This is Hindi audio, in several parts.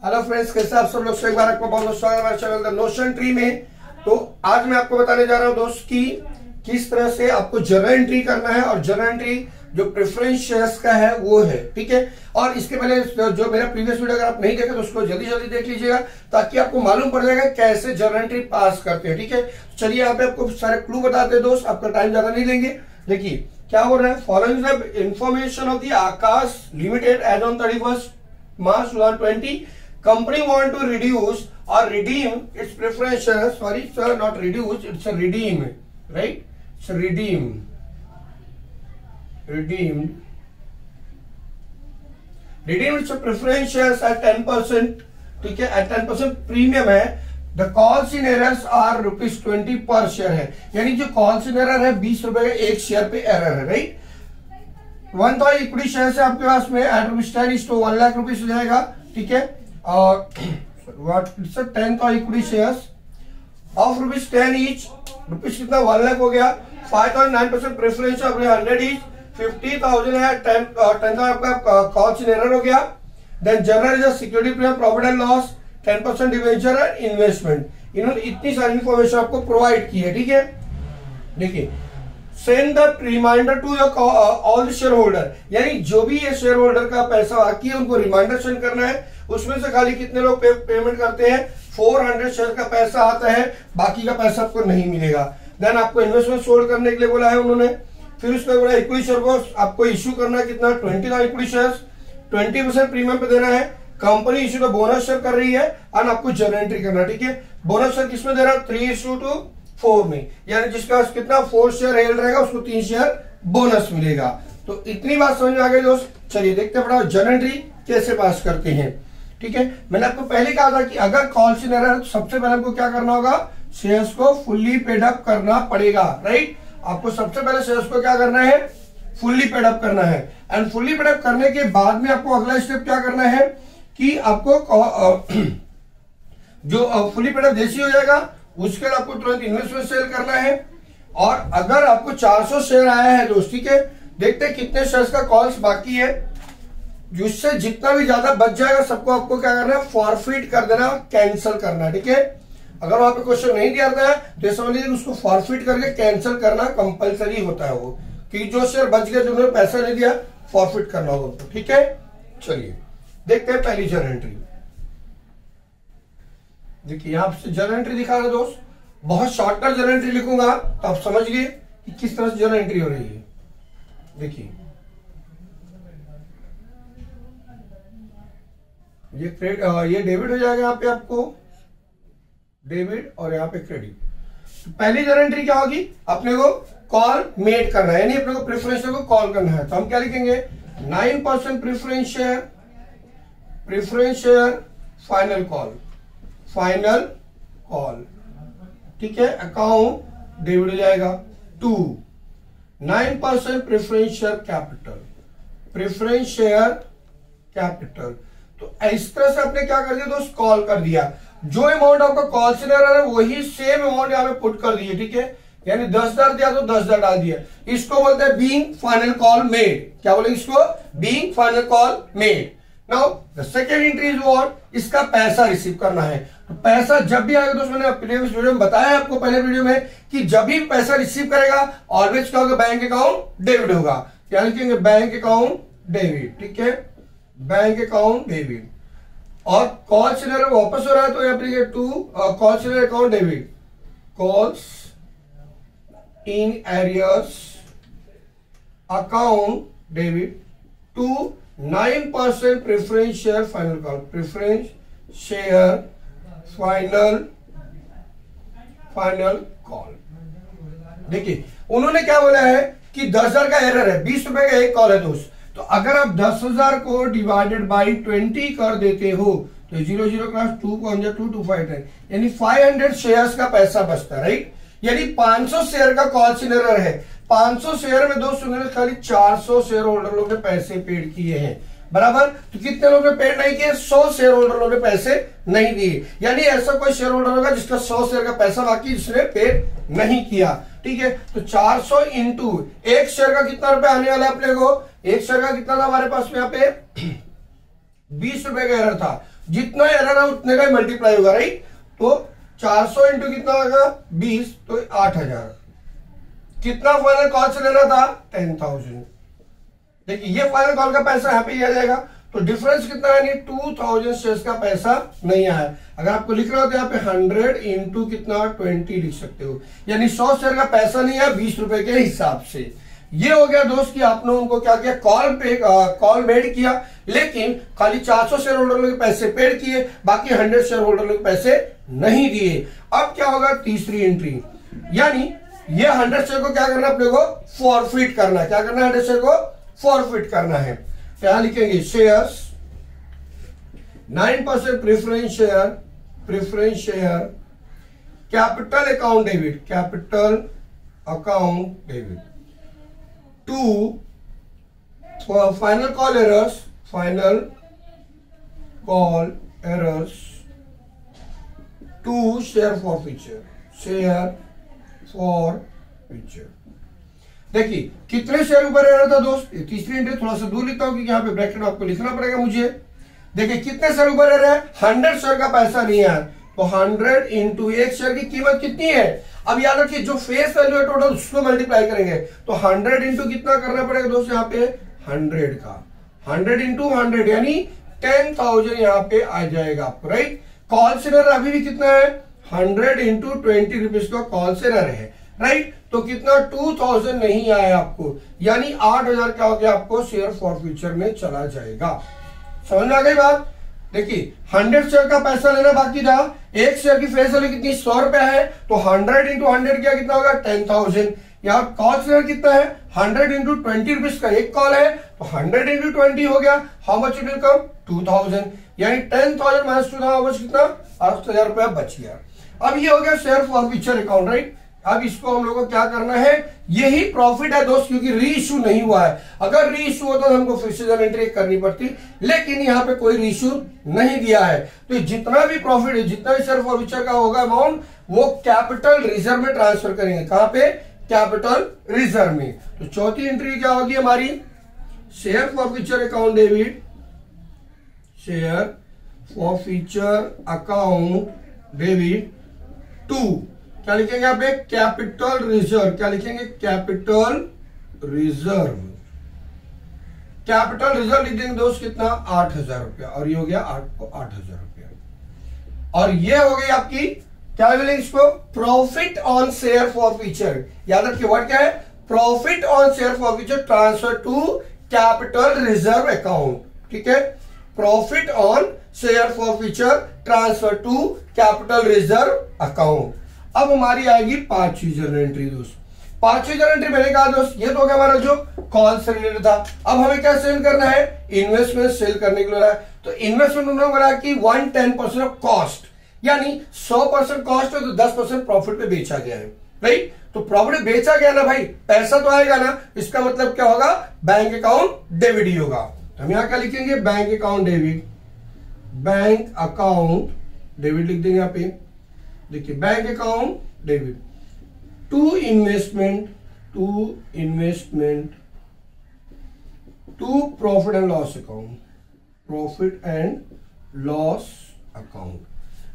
हेलो फ्रेंड्स, कैसे आप सब लोग। एक बार आपको बहुत बहुत स्वागत है हमारे चैनल द नोशन ट्री में। तो आज मैं आपको बताने जा रहा हूं दोस्त कि किस तरह से आपको जर्नल एंट्री करना है, और जर्नल एंट्री जो प्रेफरेंस शेयर्स का है वो है, ठीक है। और इसके पहले जो मेरा प्रीवियस वीडियो अगर आप नहीं देखे तो उसको जल्दी जल्दी देख लीजिएगा, ताकि आपको मालूम पड़ जाएगा कैसे जर्नल एंट्री पास करते हैं, ठीक है। चलिए यहाँ पे आपको सारे क्लू बताते हैं दोस्त, आपका टाइम ज्यादा नहीं लेंगे। देखिए क्या हो रहा है। Following the information of the Aakash limited as on 31 March 2020, company want to reduce or redeem its preference shares. Sorry, sir, not reduce. It's a redeem, right? It's a redeemed. Redeem its preference shares at 10%. ठीक है, at 10% प्रीमियम है। The calls in errors are ₹20 पर शेयर है, यानी जो कॉल्स इन एरर है 20 रुपए का एक शेयर पे एरर है, राइट। 1,000 इक्विटी शेयर है आपके पास में एट ₹10 to 1 लाख रुपीज हो जाएगा, ठीक है। और 10,000 equity shares of ₹10 each, rupees कितना 1 लाख हो गया। 5,9% प्रेफरेंस ऑफ 100 ईच, 50,000 है। 10,000 आपका कॉल्स इन एरर हो गया। Then general security premium, profit and loss, 10% debenture and investment. इन्होंने इतनी सारी इन्फॉर्मेशन आपको प्रोवाइड की है, ठीक है। देखिए send the reminder to all the share holder, यानी जो भी ये शेयर होल्डर का पैसा बाकी है उनको रिमाइंडर सेंड करना है। उसमें से खाली कितने लोग पेमेंट करते हैं, 400 शेयर का पैसा आता है, बाकी का पैसा आपको नहीं मिलेगा। देन आपको इन्वेस्टमेंट सोल्ड करने के लिए बोला है उन्होंने। फिर उसके बोला इक्विटी शेयर को आपको इश्यू करना है कितना, 20,000 इक्विटी शेयर, 20% प्रीमियम पे देना है। कंपनी इश्यू का बोनस शेयर कर रही है और आपको जर्नल एंट्री करना है, ठीक है। बोनस शेयर किसमें दे रहा है, 3:4 में, यानी जिसका कितना 4 शेयर हेल्ड रहेगा उसको 3 शेयर बोनस मिलेगा। तो इतनी बात समझ में आ गई दोस्त। चलिए देखते हैं बड़ा जर्नल एंट्री कैसे पास करते हैं, ठीक है। मैंने आपको पहले कहा था कि अगर कॉल्स इन एरर है तो सबसे पहले आपको क्या करना होगा, शेयर्स को फुल्ली पेड अप करना पड़ेगा, राइट। आपको सबसे पहले शेयर्स को क्या करना है, फुल्ली पेड अप करना है। एंड फुल्ली पेड अप करने के बाद में आपको अगला स्टेप क्या करना है कि आपको जो फुल्ली पेड अप जैसी हो जाएगा उसके बाद आपको तुरंत इन्वेस्टमेंट सेल करना है। और अगर आपको 400 शेयर आया है दोस्त, ठीक है, देखते हैं कितने शेयर्स का कॉल्स बाकी है। जिससे जितना भी ज्यादा बच जाएगा सबको आपको क्या करना है, फॉरफिट कर देना, कैंसिल करना है, ठीक है। अगर वहां पे क्वेश्चन नहीं दिया था तो समझ लीजिए उसको फॉरफिट करके कैंसिल करना कंपलसरी होता है, वो कि जो शेयर बच गया जिन्होंने पैसा नहीं दिया फॉरफिट करना होगा, ठीक है। चलिए देखते हैं पहली जर्नल एंट्री। देखिए यहां से जर्नल एंट्री दिखा रहा है दोस्त, बहुत शॉर्टकट जर्नल एंट्री लिखूंगा तो आप समझ गए कि किस तरह से जर्नल एंट्री हो रही है। देखिए ये डेबिट हो जाएगा, यहाँ पे आपको डेबिट और यहाँ पे क्रेडिट। तो पहली जर्नल एंट्री क्या होगी, अपने को कॉल मेड करना है, यानी अपने को प्रेफरेंस को कॉल करना है। तो हम क्या लिखेंगे, 9% प्रेफरेंस शेयर फाइनल कॉल, ठीक है। अकाउंट डेबिट हो जाएगा। 2 9% प्रेफरेंस शेयर कैपिटल। तो इस तरह से आपने क्या कर दिया दोस्त, कॉल कर दिया। जो अमाउंट आपका कॉल से रहा है वही सेम अमाउंट यहाँ पे पुट कर दिए, ठीक है। यानी 10,000 दिया तो 10,000 डाल दिया। इसको बोलते हैं बीइंग फाइनल कॉल मेड। क्या बोलेंगे इसको, being final call made. Now the second entry is what, इसका पैसा रिसीव करना है। तो पैसा जब भी आएगा दोस्तों, मैंने प्रीवियस वीडियो में बताया आपको पहले वीडियो में कि जब भी पैसा रिसीव करेगा ऑलवेज क्या होगा, बैंक अकाउंट डेबिट होगा। क्या लिखेंगे, बैंक अकाउंट डेबिट, ठीक है, बैंक अकाउंट डेबिट। और कॉल सिनेरियो वापस हो रहा है तो यहाँ पे to call scenario account debit, calls in arrears account debit to 9% preference share final call, preference share final call. देखिए उन्होंने क्या बोला है कि 10,000 का एरर है, 20 रुपए का एक कॉल है दोस्त। तो अगर आप 10,000 को डिवाइडेड बाई 20 कर देते हो तो 0 क्रॉस 2 को 2 यानी 500 शेयर्स का पैसा बचता है, राइट। यानी 500 शेयर का कॉल इन एरर है। 500 शेयर में दोस्त उन्होंने खाली 400 शेयर होल्डर लोग ने पैसे पेड किए हैं, बराबर। तो कितने लोग ने पेड नहीं किए, 100 शेयर होल्डर लोग ने पैसे नहीं दिए। यानी ऐसा कोई शेयर होल्डर होगा जिसका 100 शेयर का पैसा बाकी जिसने पेड नहीं किया, ठीक है। तो 400 इंटू एक शेयर का कितना रुपए आने वाला है अपने को, एक शेयर का कितना था हमारे पास में यहाँ पे 20 रुपए का एरर था, जितना एरर है उतने का ही मल्टीप्लाई होगा, राइट। तो 400 इंटू कितना होगा 20, तो 8000। कितना फाइनल कॉल से लेना था 10,000। देखिए ये फाइनल कॉल का पैसा यहाँ पे आ जाएगा, तो डिफरेंस कितना है, नहीं 2000 शेयर्स का पैसा नहीं आया। अगर आपको लिख रहा हो तो यहाँ पे 100 इंटू कितना 20 लिख सकते हो, यानी 100 शेयर का पैसा नहीं है 20 रुपए के हिसाब से। ये हो गया दोस्त कि आपने उनको क्या किया, कॉल मेड किया, लेकिन खाली 400 शेयर होल्डर के पैसे पेड किए, बाकी 100 शेयर होल्डर के पैसे नहीं दिए। अब क्या होगा, तीसरी एंट्री, यानी ये 100 शेयर को क्या करना है, अपने को फॉरफिट करना है। क्या करना है, 100 शेयर को फॉरफिट करना है। क्या लिखेंगे, shares 9% preference share capital account debit to final call arrears to share forfeiture. देखिए कितने शेयर ऊपर एरर था दोस्त, तीसरी एंट्री थोड़ा सा दूर लिखता हूं क्योंकि यहाँ पे ब्रैकेट आपको लिखना पड़ेगा मुझे। देखिए कितने शेयर ऊपर एरर है, 100 शेयर का पैसा नहीं है, तो 100 इंटू एक शेयर की कीमत कितनी है। अब याद रखिए जो फेस वैल्यू है टोटल उसको मल्टीप्लाई करेंगे, तो 100 इंटू कितना करना पड़ेगा दोस्त, यहाँ पे 100 का 100 इंटू 100 यानी 10,000 यहाँ पे आ जाएगा आपको, राइट। कॉल शेयर अभी भी कितना है, 100 इंटू 20 रुपीज का कॉल शेयर है, राइट। तो कितना 2000 नहीं आया आपको, यानी 8000 क्या हो गया आपको शेयर फॉरफीचर में चला जाएगा। समझ में आ गई बात। देखिए 100 शेयर का पैसा लेना बाकी था, एक शेयर की फेस वैल्यू कितनी 100 रुपया है, तो 100 इंटू 100 क्या कितना होगा 10,000। यहाँ कॉल शेयर कितना है, 100 इंटू 20 रुपीज का एक कॉल है, तो 100 इंटू 20 हो गया, how much it will come 2000, यानी 10,000 माइनस 2000 कितना 8000 रुपया बच गया। अब ये हो गया शेयर फॉरफीचर अकाउंट, राइट। अब इसको हम लोग को क्या करना है, यही प्रॉफिट है दोस्त, क्योंकि री इश्यू नहीं हुआ है। अगर री इश्यू होता तो हमको फिर से जन एंट्री करनी पड़ती, लेकिन यहाँ पे कोई री इश्यू नहीं दिया है। तो जितना भी प्रॉफिट है, जितना भी शेयर फॉरफीचर का होगा अमाउंट, वो कैपिटल रिजर्व में ट्रांसफर करेंगे। कहां पे, कैपिटल रिजर्व में। तो चौथी एंट्री क्या होगी हमारी, share forfeiture account debit, share forfeiture account debit to क्या लिखेंगे यहाँ पे, कैपिटल रिजर्व। क्या लिखेंगे, कैपिटल रिजर्व। कैपिटल रिजर्व लिख देंगे दोस्त कितना 8000 रुपया, और ये हो गया 8000 रुपया। और ये हो गई आपकी क्या बोलेंगे इसको, प्रॉफिट ऑन शेयर फॉरफीचर। याद रखिए वर्ड क्या है, profit on share forfeiture transfer to capital reserve account. ठीक है, profit on share forfeiture transfer to capital reserve account. अब हमारी आएगी पांचवी जर्नल एंट्री दोस्त। पांचवी जर्नल एंट्री मैंने कहा दोस्त ये तो हो गया हमारा जो कॉल से रिलेटेड था। अब हमें क्या सेल करना है, इन्वेस्टमेंट सेल करने के लिए है। तो इन्वेस्टमेंट उन्होंने बोला कि 110% ऑफ कॉस्ट, यानी 100% कॉस्ट है तो 10% प्रॉफिट पे बेचा गया है, राइट। तो प्रॉफिट बेचा गया ना भाई, पैसा तो आएगा ना, इसका मतलब क्या होगा, बैंक अकाउंट डेबिट ही होगा। हम यहां क्या लिखेंगे, bank account debit, bank account debit लिख देंगे यहाँ पे। देखिए bank account debit to investment to profit and loss account, profit and loss account.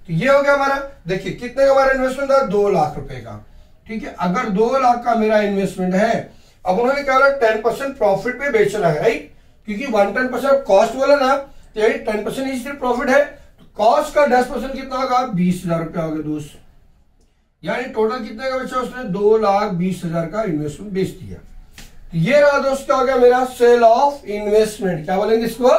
तो ये हो गया हमारा। देखिए कितने का हमारा इन्वेस्टमेंट था, 2 लाख रुपए का। ठीक है, अगर 2 लाख का मेरा इन्वेस्टमेंट है, अब उन्होंने क्या बोला 10% प्रॉफिट पे बेचना है, राइट। क्योंकि 110% कॉस्ट बोला ना, तो 10% ही सिर्फ प्रॉफिट है, कॉस्ट का 10% कितना होगा, 20,000 रुपया होगा दोस्त। यानी टोटल कितने का बेचा उसने, 2,20,000 का इन्वेस्टमेंट बेच दिया। तो ये रहा दोस्त क्या हो गया मेरा, सेल ऑफ इन्वेस्टमेंट। क्या बोलेंगे इसको,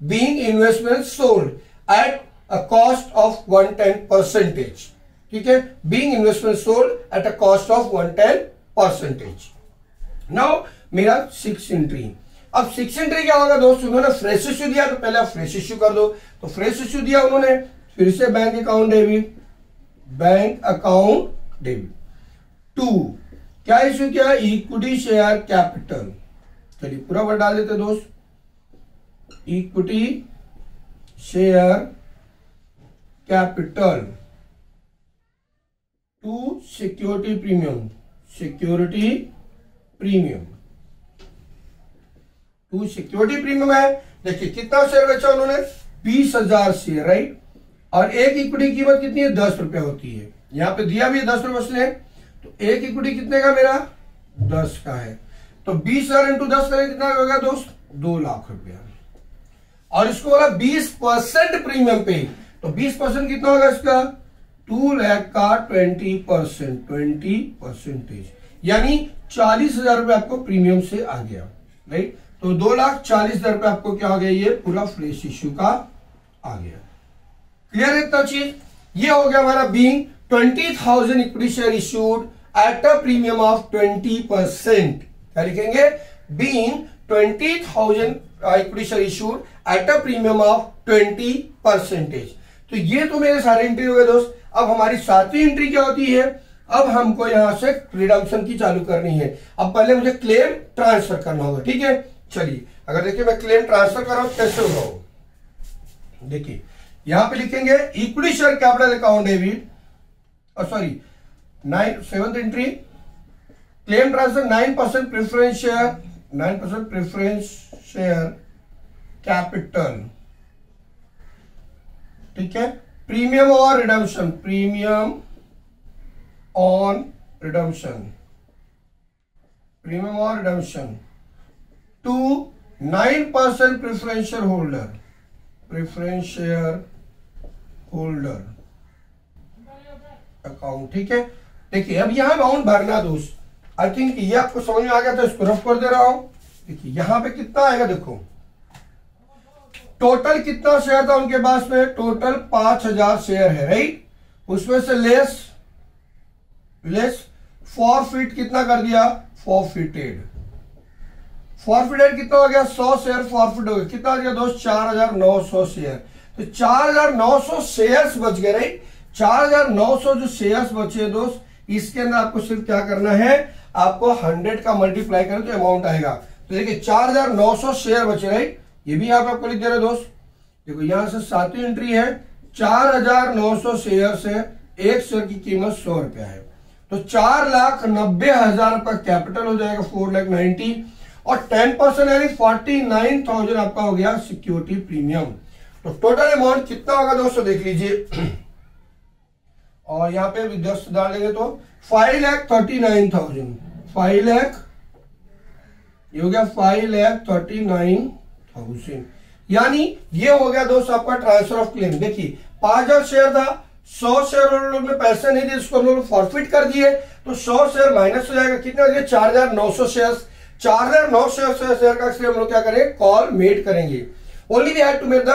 being investment sold at a cost of 110%। ठीक है, being investment sold at a cost of 110%। Now मेरा 6 एंट्री। अब 6 एंट्री क्या होगा दोस्त, उन्होंने फ्रेश इश्यू दिया, तो पहले आप फ्रेश इश्यू कर दो। तो फ्रेश इश्यू दिया उन्होंने, फिर से bank account debit, bank account debit to क्या इश्यू किया, इक्विटी शेयर कैपिटल। चलिए पूरा वर्ड डाल देते दोस्त, equity share capital to security premium, security premium to security premium है। देखिए कितना शेयर बेचा उन्होंने, 20,000 शेयर, राइट। और एक इक्विटी की कीमत कितनी है? 10 रुपया होती है। यहाँ पे दिया भी है 10 रुपये उसने, तो एक इक्विटी कितने का मेरा? 10 का है। तो 20,000 इंटू 10 करें कितना होगा दोस्त? 2 लाख रुपया। और इसको बोला 20% प्रीमियम पे, तो 20% कितना होगा इसका? 2 लाख का 20%, यानी 40,000 रुपये आपको प्रीमियम से आ गया, राइट। तो 2,40,000 रुपये आपको क्या हो गया? ये पूरा फ्रेश इश्यू का आ गया। क्लियर है इतना चीज? ये हो गया हमारा being 20,000 equity share issued at a premium of 20%। क्या लिखेंगे? Being 20,000 equity share issued at a premium of 20%। तो ये तो मेरे सारे एंट्री हो गए दोस्त। अब हमारी 7वीं एंट्री क्या होती है? अब हमको यहां से रिडम्पशन की चालू करनी है। अब पहले मुझे क्लेम ट्रांसफर करना होगा, ठीक है। चलिए, अगर देखिए मैं क्लेम ट्रांसफर कर रहा हूं, कैसे होगा? देखिए यहां पे लिखेंगे equity share capital account debit, sorry 7th entry, claim transfer 9% preference share, 9% preference share capital, ठीक है। प्रीमियम और redemption, premium on redemption, premium और redemption to 9% preference share holder, preference share holder account, ठीक है। देखिए अब यहां अमाउंट भरना दोस्त, आई थिंक ये आपको समझ में आ गया, तो इसको रफ कर दे रहा हूं। देखिए यहां पे कितना आएगा, देखो टोटल कितना शेयर था उनके पास में? टोटल 5,000 शेयर है, राइट। उसमें से लेस फॉरफिट कितना कर दिया? फॉरफिटेड कितना हो गया? 100 शेयर फॉरफिट हो गया। कितना हो गया दोस्त? 4,900 शेयर। तो 4,900 शेयर्स बच गए, राइट। 4,900 जो शेयर्स बचे दोस्त, इसके अंदर आपको सिर्फ क्या करना है? आपको 100 का मल्टीप्लाई करें तो अमाउंट आएगा। तो देखिए 4,900 शेयर बचे, राइट। ये भी आप आपको लिख दे रहे दोस्त। देखो यहां से 7वीं एंट्री है, 4,900 शेयर से एक शेयर की कीमत 100 रुपया है, तो 4,90,000 रुपया कैपिटल हो जाएगा, 4,90,000, और 10% यानी 49,000 आपका हो गया सिक्योरिटी प्रीमियम। तो टोटल अमाउंट कितना होगा दोस्तों देख लीजिए, और यहां पे विद्युत डाल लेंगे तो 5,39,000, 5 लाख, ये हो गया 5,39,000, यानी ये हो गया दोस्त आपका ट्रांसफर ऑफ क्लेम। देखिए 5,000 शेयर था, 100 शेयर उन लोगों ने पैसे नहीं दिए, इसको हम लोग फॉरफिट कर दिए, तो 100 शेयर माइनस हो जाएगा। कितना हो गया? 4,900 शेयर। 4,900 शेयर का हम लोग क्या करेंगे? कॉल मेड करेंगे। Only we have to make the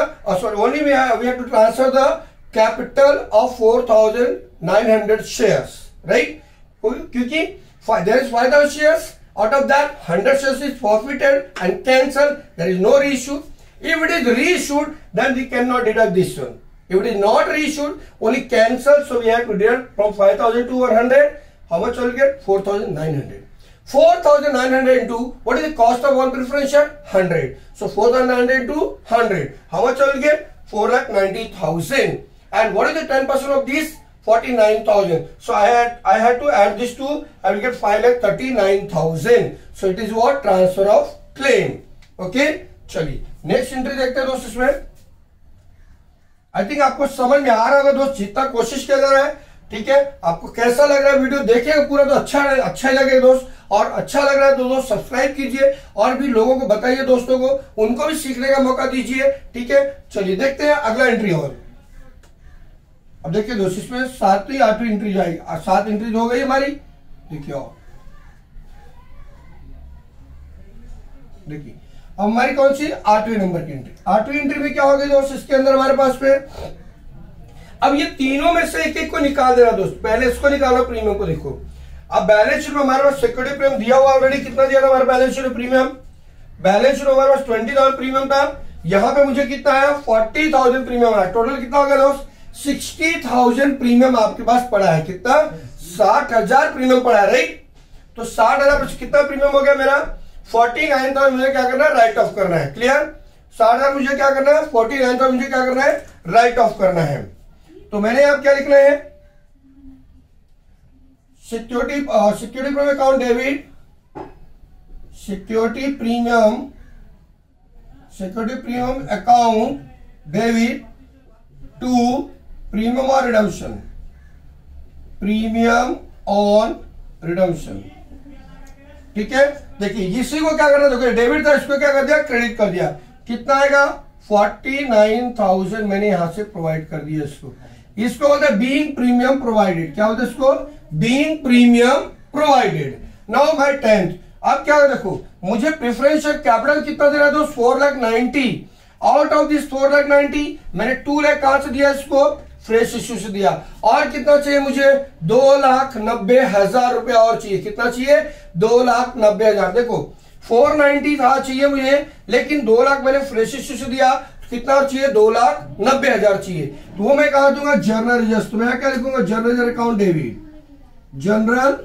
only we have to transfer the capital of 4,900 shares, right. क्योंकि there is 5,000 shares, out of that 100 shares is forfeited and cancelled, there is no reissue. If it is reissued, then we cannot deduct this one. If it is not reissued, only cancelled, so we have to deduct from 5,000 to 100. How much will we get? 4,900. 4,900 into what is the cost of one preference share? 100. So 4,900 into 100. How much will we get? 4,90,000. And what is the 10% of this? 49,000. So I had to add this to, I will get 5,39,000. So it is what? Transfer of claim. Okay. चलिए नेक्स्ट एंट्री देखते हैं दोस्त। इसमें आई थिंक आपको समझ में आ रहा होगा दोस्त, जितना कोशिश किया जा रहा है, ठीक है। आपको कैसा लग रहा है वीडियो? देखिएगा पूरा तो अच्छा ही लगेगा दोस्त, और अच्छा लग रहा है तो दोस्त सब्सक्राइब कीजिए, और भी लोगों को बताइए, दोस्तों को, उनको भी सीखने का मौका दीजिए, ठीक है। चलिए देखते हैं अगला एंट्री। और अब देखिए दोस्त, इसमें 7वीं 8वीं एंट्री जाएगी, 7 एंट्री हो गई हमारी। देखिए और देखिए अब हमारी कौन सी? 8वीं नंबर की एंट्री। 8वीं एंट्री में क्या हो गई दोस्त? इसके अंदर हमारे पास में अब ये तीनों में से एक एक को निकाल देना दोस्त। पहले इसको निकालो, प्रीमियम को देखो। अब बैलेंस शीट में हमारे पास सिक्योरिटी प्रीमियम दिया हुआ ऑलरेडी। कितना दिया था हमारे बैलेंस शीट में प्रीमियम? बैलेंस शीट में हमारे पास 20,000 प्रीमियम था। यहां पे मुझे कितना आया? 40,000 प्रीमियम आया। टोटल कितना हो गया दोस्त? 60,000 प्रीमियम आपके पास पड़ा है। कितना? 60,000 प्रीमियम पड़ा है, राइट। तो 60,000 पर कितना प्रीमियम हो गया मेरा? 49,000 मुझे क्या करना है? राइट ऑफ करना है। क्लियर? 60,000 मुझे क्या करना है? 49,000 मुझे क्या करना है? राइट ऑफ करना है। तो मैंने आप क्या लिखना है? Security premium account debit, security premium account debit to premium और रिडम्पशन, प्रीमियम ऑन रिडम्पशन। ठीक है, देखिए इसी को क्या करना, देखो डेबिट था, इसको क्या कर दिया, क्रेडिट कर दिया। कितना आएगा, 49,000 मैंने यहां से प्रोवाइड कर दिया इसको। इसको बोलते हैं बीइंग प्रीमियम प्रोवाइडेड। क्या बोलते हैं इसको, being premium provided. Now my 10th, अब क्या है, देखो मुझे प्रेफरेंशियल कैपिटल कितना दे रहा है दोस्त, 4,90,000। आउट ऑफ दिस 4,90,000 मैंने 2 लाख कहां से दिया, इसको फ्रेश इश्यू से दिया। और कितना चाहिए मुझे, 2,90,000 रुपया और चाहिए। कितना चाहिए, 2,90,000। देखो 490 था चाहिए मुझे, लेकिन 2 लाख मैंने फ्रेश इश्यू से दिया, कितना चाहिए, 2,90,000 चाहिए। तो वो मैं कहा दूंगा जनरल रिजर्व। तो मैं क्या लिखूंगा, general reserve account debit, general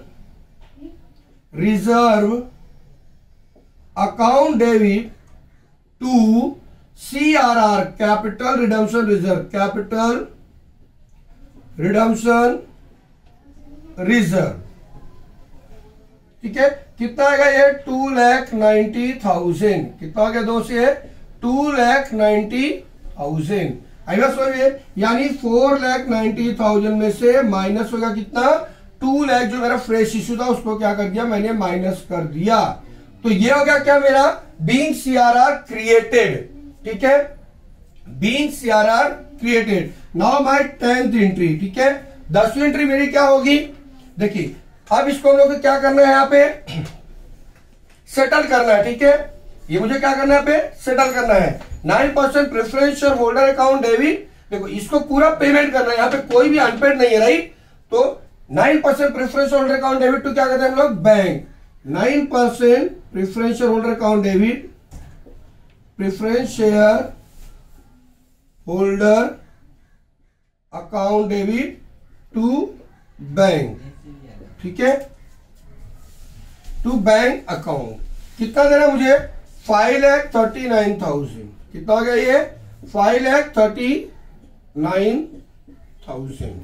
reserve account debit to CRR, capital redemption reserve, capital redemption reserve. ठीक है, कितना आएगा ये, 2,90,000। कितना हो गया दोस्त, ये 2,90,000। आई बात समझ में, यानी 4,90,000 में से माइनस होगा कितना, 2 लाख जो मेरा फ्रेश इश्यू था उसको क्या कर दिया मैंने, माइनस कर दिया। तो ये हो गया क्या मेरा, बीइंग CRR क्रिएटेड। ठीक है, being CRR created. Now my 10th entry. ठीक है, 10वीं एंट्री मेरी क्या होगी, देखिए अब इसको हम लोग को क्या करना है, यहाँ पे सेटल करना है। ठीक है, ये मुझे क्या करना है, पे सेटल करना है। 9% preference share holder account debit, देखो इसको पूरा पेमेंट करना है, यहाँ पे कोई भी अनपेड नहीं है, राइट। तो 9% preference holder account debit to क्या करते हैं हम लोग, bank. 9% preference share holder account debit, preference share holder account debit to bank. ठीक है, टू बैंक अकाउंट। कितना देना मुझे, 5,39,000। कितना हो गया ये, 5,39,000।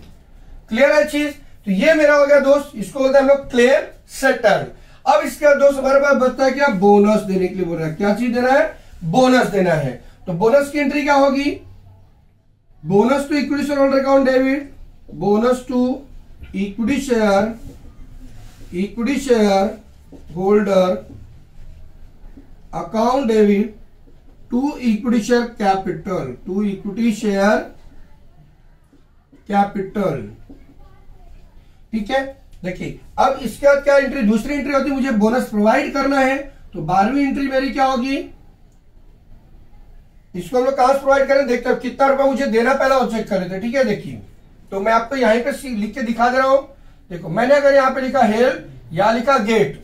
क्लियर है चीज। तो ये मेरा हो गया दोस्त, इसको बोलते हैं हम लोग क्लियर सेटल। अब इसके बाद दोस्त हमारे पास बचता है क्या, बोनस देने के लिए बोल रहा है। क्या चीज देना है, बोनस देना है। तो बोनस की एंट्री क्या होगी, bonus to equity share holder account debit, bonus to equity share holder account debit to equity share capital, to equity share capital. ठीक है, देखिए अब इसके बाद क्या एंट्री, दूसरी एंट्री होती है मुझे बोनस प्रोवाइड करना है। तो 12वीं एंट्री मेरी क्या होगी, इसको हम लोग कहां से प्रोवाइड करें, देखते हैं कितना रुपया मुझे देना पहला और चेक कर लेते हैं। ठीक है, देखिए तो मैं आपको यहीं पे लिख के दिखा दे रहा हूं। देखो मैंने अगर यहां पे लिखा हेल्ड या लिखा गेट,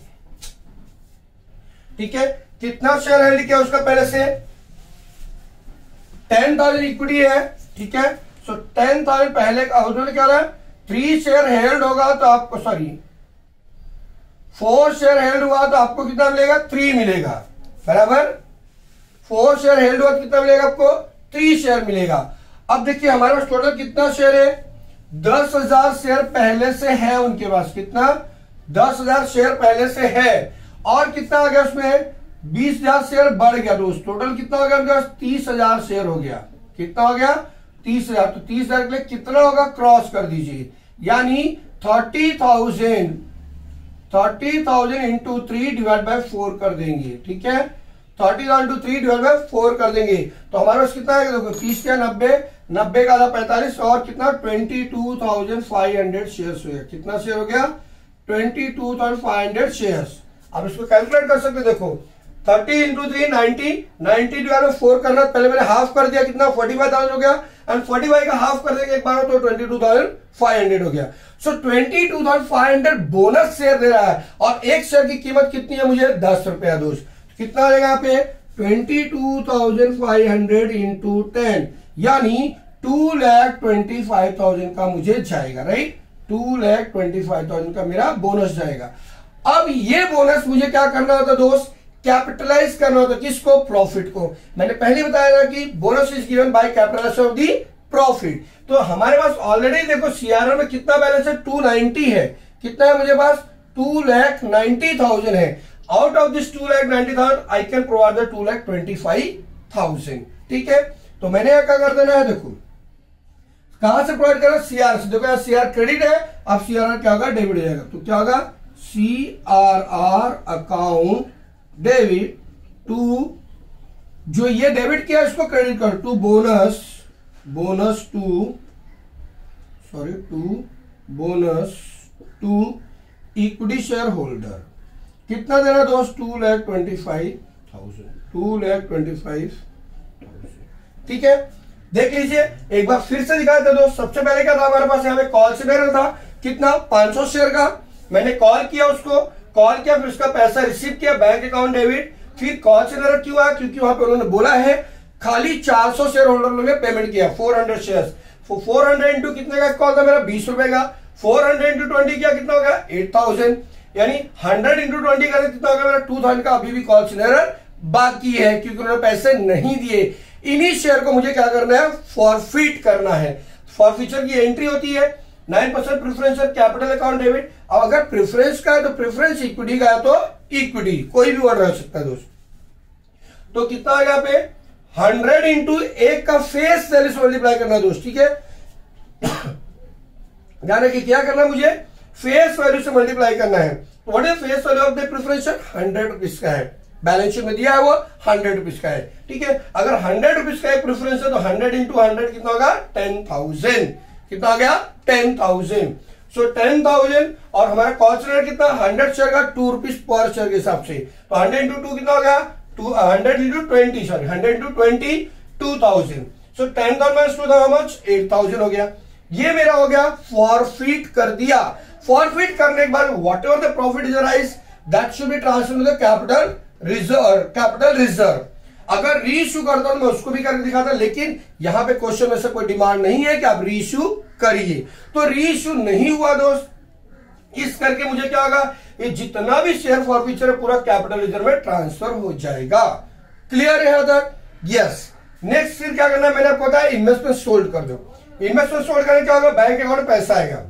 ठीक है, कितना शेयर हेल्ड किया उसका पहले से, 10,000 इक्विटी है। ठीक है, सो 10,000 पहले उन्होंने क्या रहा, 3 शेयर हेल्ड होगा तो आपको, सॉरी 4 शेयर हेल्ड हुआ तो आपको कितना मिलेगा, 3 मिलेगा, बराबर। 4 शेयर हेल्ड हुआ तो कितना मिलेगा आपको, 3 शेयर मिलेगा। अब देखिए हमारे पास टोटल कितना शेयर है, 10,000 शेयर पहले से है उनके पास। कितना, 10,000 शेयर पहले से है। और कितना आ गया उसमें, 20,000 शेयर बढ़ गया दोस्त। टोटल कितना हो गया उनके पास, 30,000 शेयर हो गया। कितना हो गया, 30,000। तो 30,000 के लिए कितना होगा, क्रॉस कर दीजिए, यानी 30,000 इंटू 3 डिवाइड बाय 4 कर देंगे। ठीक है, 30,000 इंटू 3 डिवाइड बाय 4 कर देंगे तो हमारे पास कितना है, देखो 30 या 90, 90 का आधा 45 और कितना 22,500 शेयर्स हो गया। कितना शेयर हो गया, 22,500 शेयर्स। अब इसको कैलकुलेट कर सकते, देखो 30 इंटू 3 90, 90 डिवाइड बाय 4 करना, पहले मैंने हाफ कर दिया, कितना 45,000 हो गया, एंड 45 का हाफ कर देंगे एक बार तो 22,500 हो गया। सो 22,500 बोनस शेयर दे रहा है और एक शेयर की कीमत कितनी है मुझे, 10 रुपया दोस्त। कितना आ जाएगा यहाँ पे, 22,500 इंटू 10, यानी 2,25,000 का मुझे जाएगा, राइट। 2,25,000 का मेरा बोनस जाएगा। अब ये बोनस मुझे क्या करना होता दोस्त, कैपिटलाइज करना होता, किसको, प्रॉफिट को। मैंने पहले बताया था कि bonus is given by capitalisation of the profit. तो हमारे पास ऑलरेडी देखो सीआरआर में कितना बैलेंस है, 290 है। कितना है मुझे पास, 2,90,000 है। Out of this 2,90,000 I can provide the 2,25,000। ठीक है, तो मैंने यहाँ क्या कर देना है, देखो कहां से प्रोवाइड करना, सीआर से। देखो यहाँ सीआर क्रेडिट है, अब सीआरआर क्या होगा, डेबिट हो जाएगा। तो क्या होगा, सीआरआर अकाउंट डेबिट टू, जो ये डेबिट किया इसको क्रेडिट कर, to bonus, bonus to, sorry to bonus to equity share holder. कितना देना दोस्त, 2,25,000, 2,25,000। ठीक है, देख लीजिए एक बार फिर से दिखा देता दोस्त। सबसे पहले क्या था हमारे पास, यहाँ पे कॉल सिनेरियो था, कितना 500 शेयर का। मैंने कॉल किया उसको, कॉल किया फिर उसका पैसा रिसीव किया, बैंक अकाउंट डेबिट। फिर कॉल सिनेरियो क्यों आया, क्योंकि वहां पे उन्होंने बोला है खाली 400 शेयर होल्डर ने पेमेंट किया, 400 शेयर। 400 इंटू कितने का कॉल था मेरा, 20 रुपए का। 400 इंटू 20 किया, कितना हो गया, 8,000। यानी 100 इंटू 20 का कितना हो गया मेरा, 2,000 का अभी भी कॉल सिनेरियो बाकी है, क्योंकि उन्होंने पैसे नहीं दिए। इन्हीं शेयर को मुझे क्या करना है, फॉरफिट करना है। फॉरफीचर की एंट्री होती है 9% प्रेफरेंशियल कैपिटल अकाउंट डेबिट। अब अगर प्रेफरेंस का है तो प्रेफरेंस, इक्विटी का है तो इक्विटी, कोई भी वर्ड रह सकता है दोस्त। तो कितना आ गया यहाँ पे, 100 इंटू 1 का फेस वैल्यू से मल्टीप्लाई करना दोस्त। ठीक है, ध्यान रखिए क्या करना है, मुझे फेस वैल्यू से मल्टीप्लाई करना है। What is face value of the preferential, 100 rupees का है, बैलेंस शीट में दिया है वो 100 रुपीज का है। ठीक है, अगर 100 रुपीज का एक प्रेफरेंस है तो 100 इंटू 100 कितना होगा, 10,000। कितना आ गया, 10,000। सो 10,000 और हमारा कॉस्ट रेट कितना, 100 शेयर का 2 रुपीज पर शेयर के हिसाब से। तो 100 इंटू 2 कितना हो गया, 100 into 20, sorry 100 into 20, 2,000। So 10,000 minus 2,000 how much, 8,000 हो गया। ये मेरा हो गया फॉरफिट कर दिया। फॉरफिट करने के बाद whatever the profit is arise that should be transferred to the capital reserve, capital reserve. अगर रीइश्यू करता हूं मैं उसको भी करके दिखाता, लेकिन यहां पे क्वेश्चन में से कोई डिमांड नहीं है कि आप रीइश्यू करिए। तो रीइश्यू नहीं हुआ दोस्त, इस करके मुझे क्या होगा, ये जितना भी शेयर फॉरफीचर है पूरा कैपिटल रिजर्व में ट्रांसफर हो जाएगा। क्लियर है यहां तक? यस। नेक्स्ट फिर क्या करना है, मैंने आपको बताया इन्वेस्टमेंट सोल्ड कर दो। इन्वेस्टमेंट सोल्ड करने क्या होगा, बैंक अकाउंट में पैसा आएगा।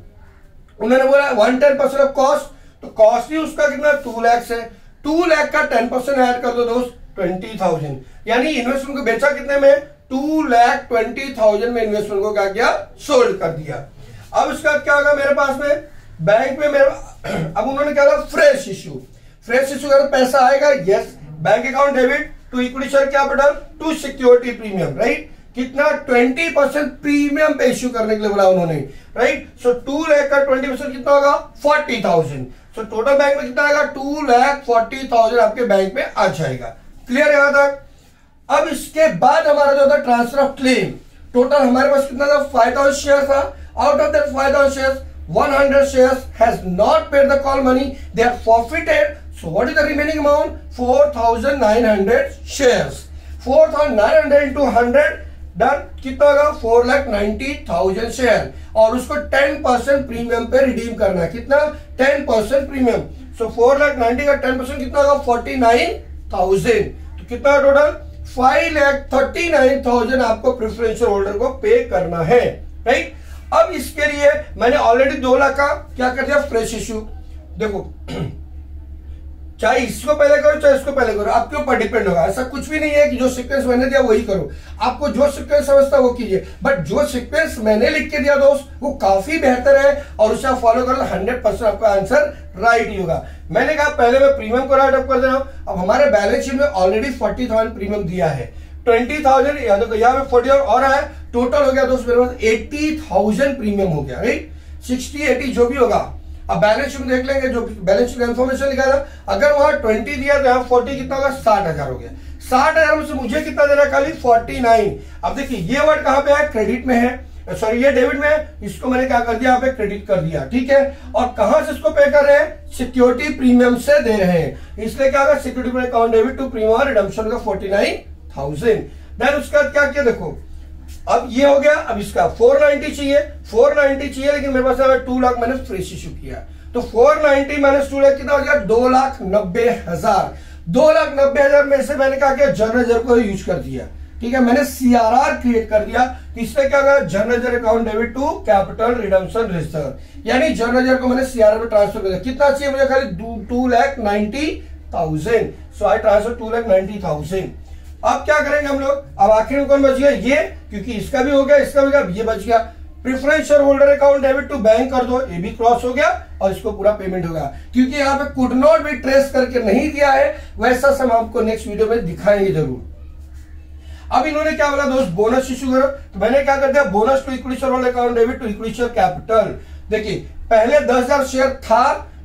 उन्होंने बोला 110% ऑफ कॉस्ट, तो कॉस्ट ही उसका कितना 2 लाख है, 2 लाख का 10% ऐड कर दो दोस्त, 20,000। यानी इन्वेस्टमेंट को बेचा कितने में, 2,20,000 में इन्वेस्टमेंट को क्या किया, सोल्ड कर दिया। अब इसका क्या होगा मेरे पास में, बैंक में मेरा अब उन्होंने क्या कहा, फ्रेश इश्यू। फ्रेश इश्यू का पैसा आएगा, yes, bank account debit to equity share capital to security premium, right. कितना, 20% प्रीमियम पे इश्यू करने के लिए बोला उन्होंने, राइट। सो 2 लाख का 20% कितना होगा, 40,000। सो टोटल बैंक में कितना आएगा, 2,40,000 आपके बैंक में आ जाएगा। क्लियर है यहां तक? अब इसके बाद हमारा जो था ट्रांसफर ऑफ क्लेम, टोटल हमारे पास कितना था, 5,000 शेयर था। Out of that 5,000 share 100 shares has not paid the call money, they are forfeited. So what is the remaining amount, 4,900 shares। 4,900 into 100 done, कितना होगा, 4,90,000 शेयर। और उसको 10% प्रीमियम पे रिडीम करना है, कितना, 10% प्रीमियम। सो 4,90,000 का 10% कितना होगा, 49,000। तो कितना टोटल, 5,39,000 आपको प्रेफरेंशियल होल्डर को पे करना है, राइट। अब इसके लिए मैंने ऑलरेडी 2 लाख का क्या कर दिया, फ्रेश इश्यू। देखो चाहे इसको पहले करो चाहे इसको पहले करो, आपके ऊपर डिपेंड होगा। ऐसा कुछ भी नहीं है कि जो सीक्वेंस मैंने दिया वही करो, आपको जो सीक्वेंस समझता है वो कीजिए। बट जो सीक्वेंस मैंने लिख के दिया दोस्त वो काफी बेहतर है और उसे आप फॉलो करो, 100% आपका आंसर राइट ही होगा। मैंने कहा पहले मैं प्रीमियम को राइट अप कर दे रहा हूं। अब हमारे बैलेंस शीट में ऑलरेडी 40,000 प्रीमियम दिया है, 20,000 यहाँ पे 40,000 और है, टोटल हो गया दोस्त मेरे पास 80,000 प्रीमियम हो गया, राइट। 60, 80 जो भी होगा। अब बैलेंस शीट में देख लेंगे, जो बैलेंस शीट इन्फॉर्मेशन लिखा था, अगर वहां 20 दिया तो यहाँ 40 कितना होगा, 60,000 हो गया। 60,000 में से मुझे कितना देना है, खाली 49। अब देखिए ये वर्ड कहां पे है, क्रेडिट में है, सॉरी ये डेबिट में है, इसको मैंने क्या कर दिया, यहाँ पे क्रेडिट कर दिया, ठीक है। और कहां से इसको पे कर रहे हैं, सिक्योरिटी प्रीमियम से दे रहे हैं, इसलिए क्या होगा, security account debit to premium redemption का 49,000। देन उसका क्या किया, देखो अब ये हो गया। अब इसका 490 चाहिए, 490 चाहिए, लेकिन मेरे पास 2 लाख मैंने फ्रेश इश्यू किया, तो 490 माइनस 2 लाख कितना हो गया, 2,90,000। 2,90,000 में से मैंने क्या किया, जनरल रिजर्व को यूज कर दिया, ठीक है। मैंने सीआरआर क्रिएट कर दिया, इससे क्या होगा, general reserve account debit to capital redemption reserve, यानी जनरल रिजर्व को मैंने सीआरआर में ट्रांसफर कर दिया। कितना चाहिए मुझे, खाली 2,90,000। सो आई ट्रांसफर 2,90,000। अब क्या करेंगे हम लोग, अब आखिर में कौन बच गया, ये, क्योंकि इसका भी हो गया, इसका भी हो गया, ये बच गया। Preference share holder account debit to bank कर दो, ये भी क्रॉस हो गया और इसको पूरा पेमेंट हो गया। क्योंकि यहाँ पे कुड नॉट भी ट्रेस करके नहीं दिया है, वैसा सब आपको नेक्स्ट वीडियो में दिखाएंगे जरूर। अब इन्होंने क्या बोला दोस्त, बोनस इशू करो, तो मैंने क्या कर दिया, bonus to equity share holder account debit to equity share capital. देखिए पहले 10,000 शेयर था,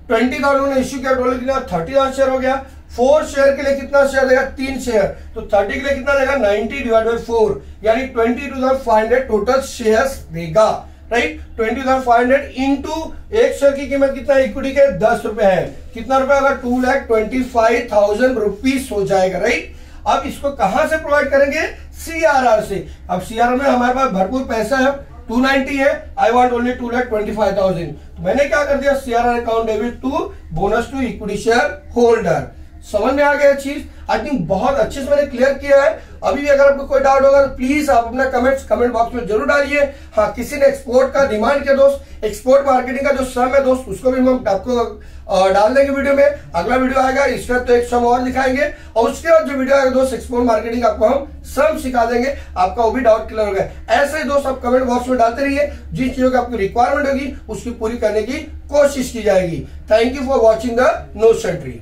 20,000 ने इश्यू किया, टोटल कितना 30,000 शेयर हो गया। 4 शेयर के लिए कितना शेयर देगा, 3 शेयर, तो 30 के लिए कितना देगा, 90 डिवाइड बाई 4, यानी 22,500 टोटल शेयर्स देगा, राइट। 22,500 इंटू एक शेयर की कीमत कितना है, इक्विटी के 10 रुपए है, कितना रुपए होगा, 2,25,000 रुपीज हो जाएगा, राइट। अब इसको कहां से प्रोवाइड करेंगे, सीआरआर से। अब सीआरआर में हमारे पास भरपूर पैसा है, 290 है, आई वांट ओनली 2,25,000, तो मैंने क्या कर दिया, CRR account debit to bonus to equity share holder. समझ में आ गया चीज, आई थिंक बहुत अच्छे से मैंने क्लियर किया है। अभी भी अगर आपको कोई डाउट होगा तो प्लीज आप अपना कमेंट बॉक्स में जरूर डालिए। हाँ, किसी ने एक्सपोर्ट का डिमांड किया दोस्त, एक्सपोर्ट मार्केटिंग का जो सम है दोस्त, उसको भी हम आपको डाल देंगे वीडियो में। अगला वीडियो आएगा इसका तो एक सम और दिखाएंगे, और उसके बाद जो वीडियो आएगा दोस्त एक्सपोर्ट मार्केटिंग आपको हम सम सिखा देंगे, आपका वो भी डाउट क्लियर हो गया। ऐसे ही दोस्त आप कमेंट बॉक्स में डालते रहिए, जिन चीजों की आपकी रिक्वायरमेंट होगी उसकी पूरी करने की कोशिश की जाएगी। Thank you for watching the news Sentry.